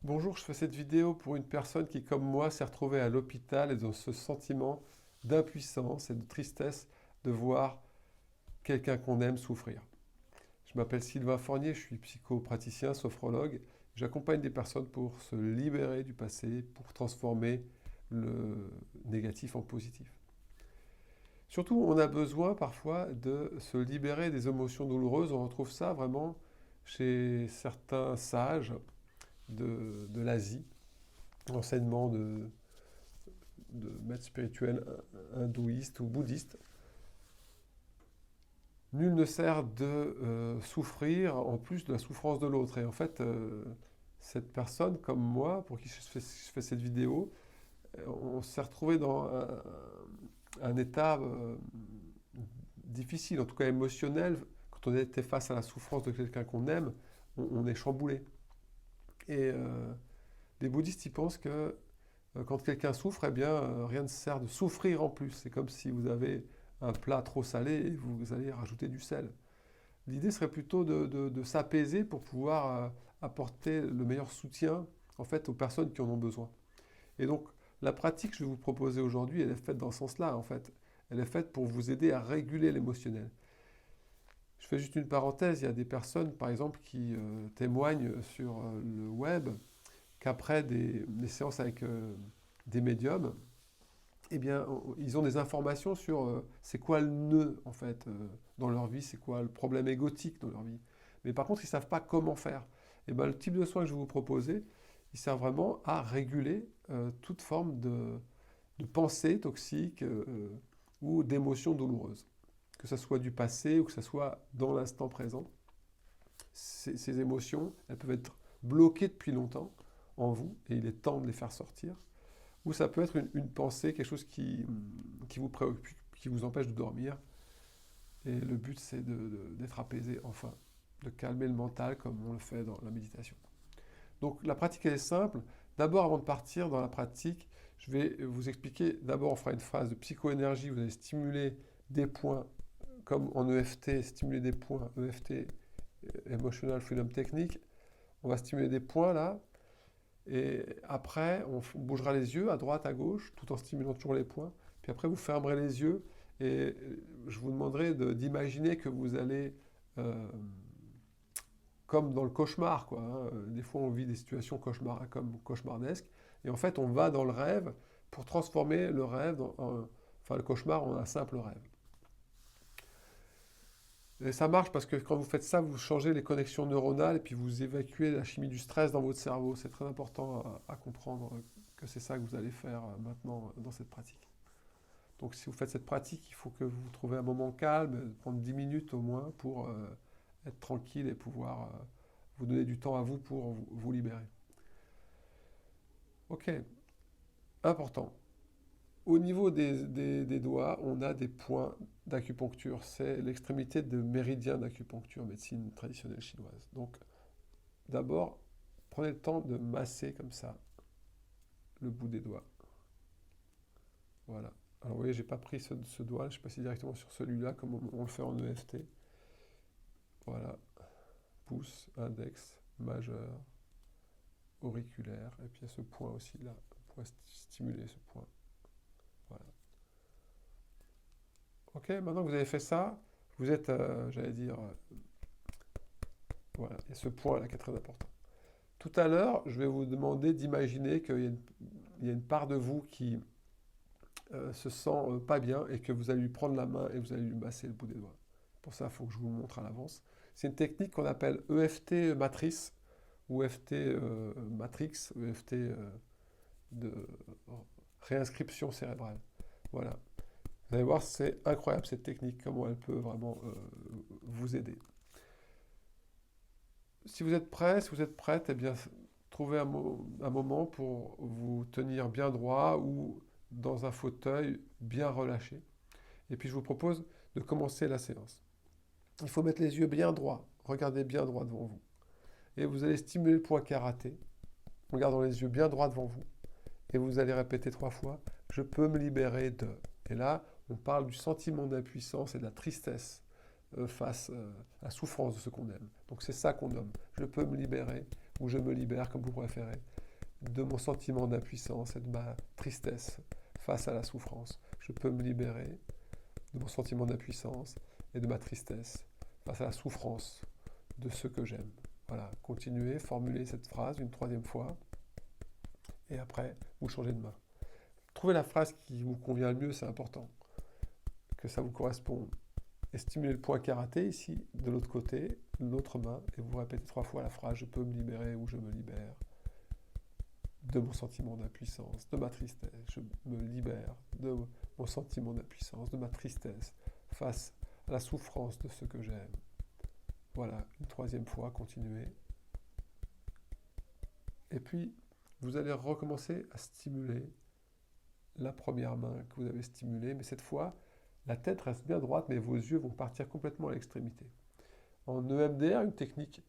Bonjour, je fais cette vidéo pour une personne qui, comme moi, s'est retrouvée à l'hôpital et dans ce sentiment d'impuissance et de tristesse de voir quelqu'un qu'on aime souffrir. Je m'appelle Sylvain Fornier, je suis psychopraticien, sophrologue. J'accompagne des personnes pour se libérer du passé, pour transformer le négatif en positif. Surtout, on a besoin parfois de se libérer des émotions douloureuses. On retrouve ça vraiment chez certains sages de l'Asie, enseignement de maîtres spirituels hindouistes ou bouddhistes. Nul ne sert de souffrir en plus de la souffrance de l'autre. Et en fait, cette personne, comme moi, pour qui je fais cette vidéo, on s'est retrouvé dans un état difficile, en tout cas émotionnel. Quand on était face à la souffrance de quelqu'un qu'on aime, on est chamboulé. Et les bouddhistes, ils pensent que quand quelqu'un souffre, eh bien, rien ne sert de souffrir en plus. C'est comme si vous avez un plat trop salé et vous allez rajouter du sel. L'idée serait plutôt de s'apaiser pour pouvoir apporter le meilleur soutien en fait, aux personnes qui en ont besoin. Et donc, la pratique que je vais vous proposer aujourd'hui, elle est faite dans ce sens-là, en fait. Elle est faite pour vous aider à réguler l'émotionnel. Je fais juste une parenthèse, il y a des personnes, par exemple, qui témoignent sur le web qu'après des séances avec des médiums, eh bien, ils ont des informations sur c'est quoi le nœud, en fait, dans leur vie, c'est quoi le problème égotique dans leur vie. Mais par contre, ils ne savent pas comment faire. Et ben, le type de soin que je vais vous proposer, il sert vraiment à réguler toute forme de pensée toxique ou d'émotions douloureuses. Que ce soit du passé ou que ce soit dans l'instant présent. Ces émotions, elles peuvent être bloquées depuis longtemps en vous et il est temps de les faire sortir. Ou ça peut être une pensée, quelque chose qui vous préoccupe, qui vous empêche de dormir. Et le but, c'est d'être apaisé, enfin, de calmer le mental comme on le fait dans la méditation. Donc la pratique, elle est simple. D'abord, avant de partir dans la pratique, je vais vous expliquer. D'abord, on fera une phase de psychoénergie. Vous allez stimuler des points, comme en EFT, stimuler des points, EFT, Emotional Freedom Technique. On va stimuler des points là, et après, on bougera les yeux à droite, à gauche, tout en stimulant toujours les points. Puis après, vous fermerez les yeux et je vous demanderai d'imaginer que vous allez, comme dans le cauchemar, quoi, hein. Des fois, on vit des situations comme cauchemardesques. Et en fait, on va dans le rêve pour transformer le rêve, enfin le cauchemar, en un simple rêve. Et ça marche parce que quand vous faites ça, vous changez les connexions neuronales et puis vous évacuez la chimie du stress dans votre cerveau. C'est très important à comprendre que c'est ça que vous allez faire maintenant dans cette pratique. Donc si vous faites cette pratique, il faut que vous trouvez un moment calme, prendre 10 minutes au moins pour être tranquille et pouvoir vous donner du temps à vous pour vous libérer. Ok, important. Au niveau des doigts, on a des points d'acupuncture. C'est l'extrémité de méridien d'acupuncture, médecine traditionnelle chinoise. Donc, d'abord, prenez le temps de masser comme ça le bout des doigts. Voilà. Alors, vous voyez, j'ai pas pris ce doigt, je suis passé directement sur celui-là, comme on le fait en EFT. Voilà. Pouce, index, majeur, auriculaire, et puis il y a ce point aussi là, pour stimuler ce point. Voilà. Ok, maintenant que vous avez fait ça, vous êtes, j'allais dire, voilà, et ce point là qui est très important. Tout à l'heure, je vais vous demander d'imaginer qu'il y a une part de vous qui se sent pas bien et que vous allez lui prendre la main et vous allez lui masser le bout des doigts. Pour ça, il faut que je vous montre à l'avance. C'est une technique qu'on appelle EFT matrice ou EFT matrix, EFT de réinscription cérébrale. Voilà. Vous allez voir, c'est incroyable cette technique, comment elle peut vraiment vous aider. Si vous êtes prêt, si vous êtes prête, eh bien, trouvez un moment pour vous tenir bien droit ou dans un fauteuil bien relâché. Et puis je vous propose de commencer la séance. Il faut mettre les yeux bien droits, regardez bien droit devant vous. Et vous allez stimuler le point karaté, en gardant les yeux bien droits devant vous. Et vous allez répéter 3 fois, je peux me libérer de. Et là, on parle du sentiment d'impuissance et de la tristesse face à la souffrance de ce qu'on aime. Donc c'est ça qu'on nomme. Je peux me libérer ou je me libère, comme vous préférez, de mon sentiment d'impuissance et de ma tristesse face à la souffrance. Je peux me libérer de mon sentiment d'impuissance et de ma tristesse face à la souffrance de ce que j'aime. Voilà, continuez, formulez cette phrase une troisième fois, et après, vous changez de main. Trouvez la phrase qui vous convient le mieux, c'est important, que ça vous corresponde. Et stimulez le point qui est raté ici, de l'autre côté, l'autre main, et vous répétez 3 fois la phrase « Je peux me libérer » ou « Je me libère » de mon sentiment d'impuissance, de ma tristesse. Je me libère de mon sentiment d'impuissance, de ma tristesse face à la souffrance de ce que j'aime. Voilà, une troisième fois, continuez. Et puis, vous allez recommencer à stimuler la première main que vous avez stimulée, mais cette fois, la tête reste bien droite, mais vos yeux vont partir complètement à l'extrémité. En EMDR, une technique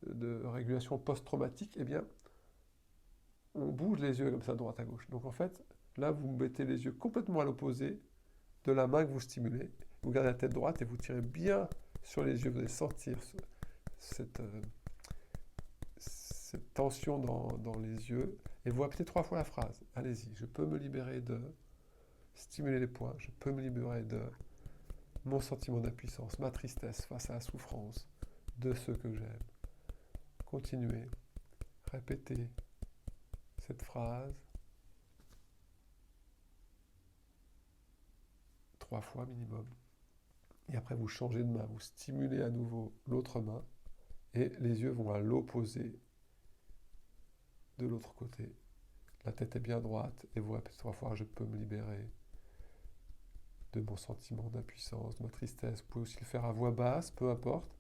de régulation post-traumatique, eh bien, on bouge les yeux comme ça, de droite à gauche. Donc en fait, là, vous mettez les yeux complètement à l'opposé de la main que vous stimulez. Vous gardez la tête droite et vous tirez bien sur les yeux. Vous allez sentir cette tension dans les yeux. Et vous répétez 3 fois la phrase. Allez-y, je peux me libérer de... Stimuler les points. Je peux me libérer de mon sentiment d'impuissance, ma tristesse face à la souffrance de ce que j'aime. Continuez. Répétez cette phrase 3 fois minimum. Et après, vous changez de main. Vous stimulez à nouveau l'autre main. Et les yeux vont à l'opposé de l'autre côté. La tête est bien droite. Et vous répétez 3 fois, je peux me libérer de mon sentiment d'impuissance, de ma tristesse. Vous pouvez aussi le faire à voix basse, peu importe.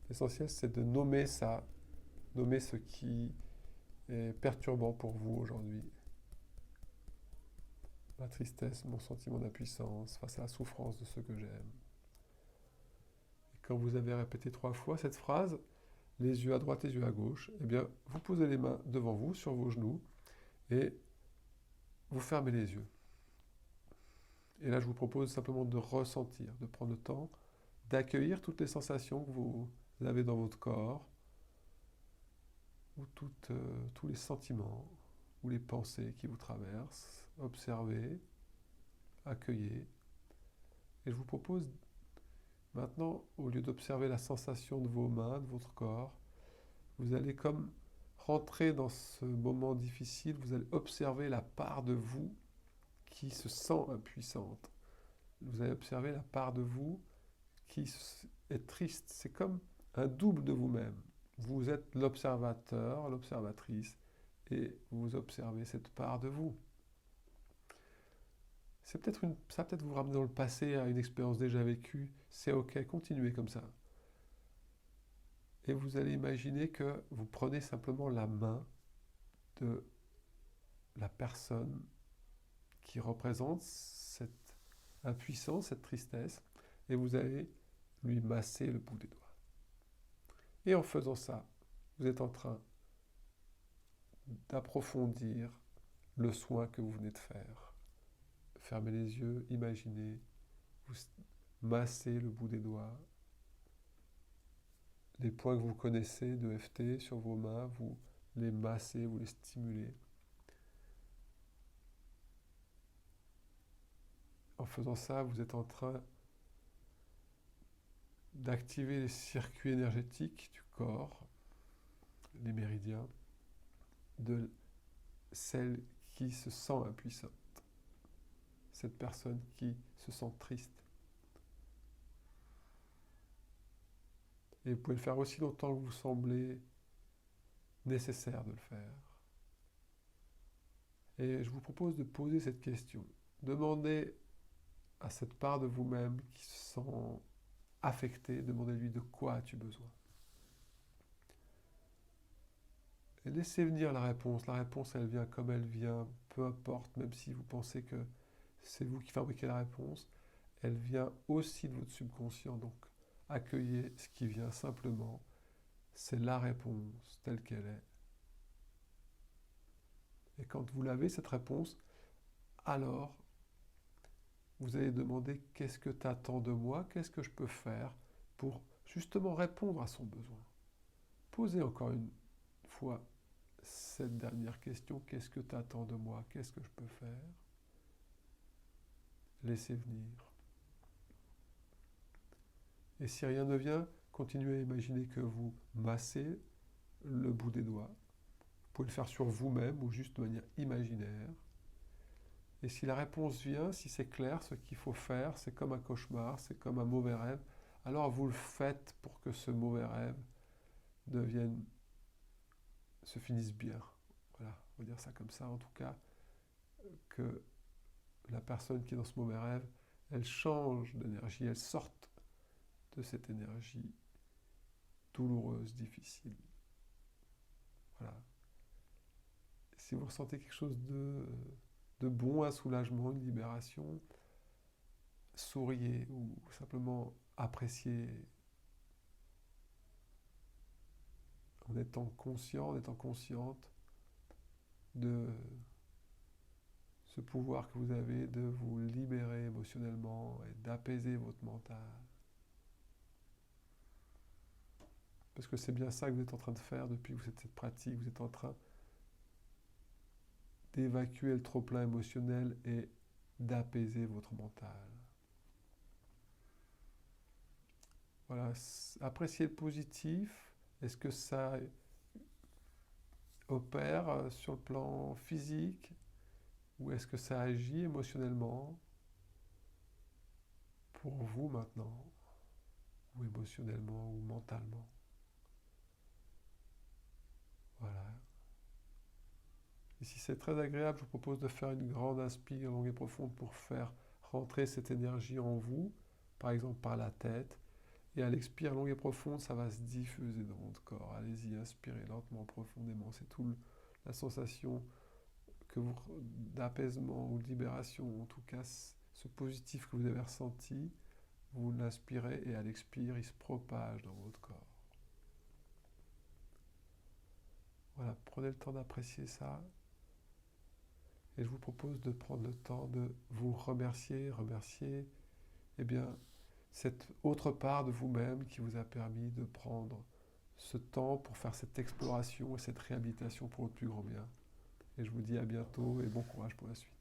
L'essentiel, c'est de nommer ça, nommer ce qui est perturbant pour vous aujourd'hui. Ma tristesse, mon sentiment d'impuissance face à la souffrance de ce que j'aime. Et quand vous avez répété 3 fois cette phrase, les yeux à droite, les yeux à gauche, eh bien, vous posez les mains devant vous, sur vos genoux, et vous fermez les yeux. Et là, je vous propose simplement de ressentir, de prendre le temps d'accueillir toutes les sensations que vous avez dans votre corps, ou tous les sentiments, ou les pensées qui vous traversent. Observez, accueillez. Et je vous propose maintenant, au lieu d'observer la sensation de vos mains, de votre corps, vous allez comme rentrer dans ce moment difficile, vous allez observer la part de vous qui se sent impuissante. Vous allez observer la part de vous qui est triste. C'est comme un double de vous-même. Vous êtes l'observateur, l'observatrice, et vous observez cette part de vous. Ça va peut-être vous ramener dans le passé à une expérience déjà vécue. C'est ok, continuez comme ça. Et vous allez imaginer que vous prenez simplement la main de la personne qui représente cette impuissance, cette tristesse, et vous allez lui masser le bout des doigts. Et en faisant ça, vous êtes en train d'approfondir le soin que vous venez de faire. Fermez les yeux, imaginez, vous massez le bout des doigts, les points que vous connaissez de FT sur vos mains, vous les massez, vous les stimulez. En faisant ça, vous êtes en train d'activer les circuits énergétiques du corps, les méridiens, de celle qui se sent impuissante, cette personne qui se sent triste. Et vous pouvez le faire aussi longtemps que vous semblez nécessaire de le faire. Et je vous propose de poser cette question. Demandez à cette part de vous-même qui se sent affectée, demandez-lui de quoi as-tu besoin. Et laissez venir la réponse. La réponse, elle vient comme elle vient, peu importe, même si vous pensez que c'est vous qui fabriquez la réponse, elle vient aussi de votre subconscient. Donc, accueillez ce qui vient simplement. C'est la réponse telle qu'elle est. Et quand vous l'avez, cette réponse, alors, vous allez demander qu'est-ce que tu attends de moi, qu'est-ce que je peux faire pour justement répondre à son besoin. Posez encore une fois cette dernière question, qu'est-ce que tu attends de moi? Qu'est-ce que je peux faire? Laissez venir. Et si rien ne vient, continuez à imaginer que vous massez le bout des doigts. Vous pouvez le faire sur vous-même ou juste de manière imaginaire. Et si la réponse vient, si c'est clair, ce qu'il faut faire, c'est comme un cauchemar, c'est comme un mauvais rêve, alors vous le faites pour que ce mauvais rêve se finisse bien. Voilà, on va dire ça comme ça. En tout cas, que la personne qui est dans ce mauvais rêve, elle change d'énergie, elle sorte de cette énergie douloureuse, difficile. Voilà. Si vous ressentez quelque chose de bon, un soulagement, une libération, souriez ou simplement appréciez en étant conscient, en étant consciente de ce pouvoir que vous avez de vous libérer émotionnellement et d'apaiser votre mental. Parce que c'est bien ça que vous êtes en train de faire depuis que vous faites cette pratique. Vous êtes en train d'évacuer le trop-plein émotionnel et d'apaiser votre mental. Voilà, appréciez le positif. Est-ce que ça opère sur le plan physique ou est-ce que ça agit émotionnellement pour vous maintenant, ou émotionnellement ou mentalement? Voilà. Et si c'est très agréable, je vous propose de faire une grande inspire longue et profonde pour faire rentrer cette énergie en vous, par exemple par la tête. Et à l'expire longue et profonde, ça va se diffuser dans votre corps. Allez-y, inspirez lentement, profondément. C'est tout la sensation d'apaisement ou de libération, en tout cas ce positif que vous avez ressenti, vous l'inspirez et à l'expire, il se propage dans votre corps. Voilà, prenez le temps d'apprécier ça. Et je vous propose de prendre le temps de vous remercier, eh bien, cette autre part de vous-même qui vous a permis de prendre ce temps pour faire cette exploration et cette réhabilitation pour le plus grand bien. Et je vous dis à bientôt et bon courage pour la suite.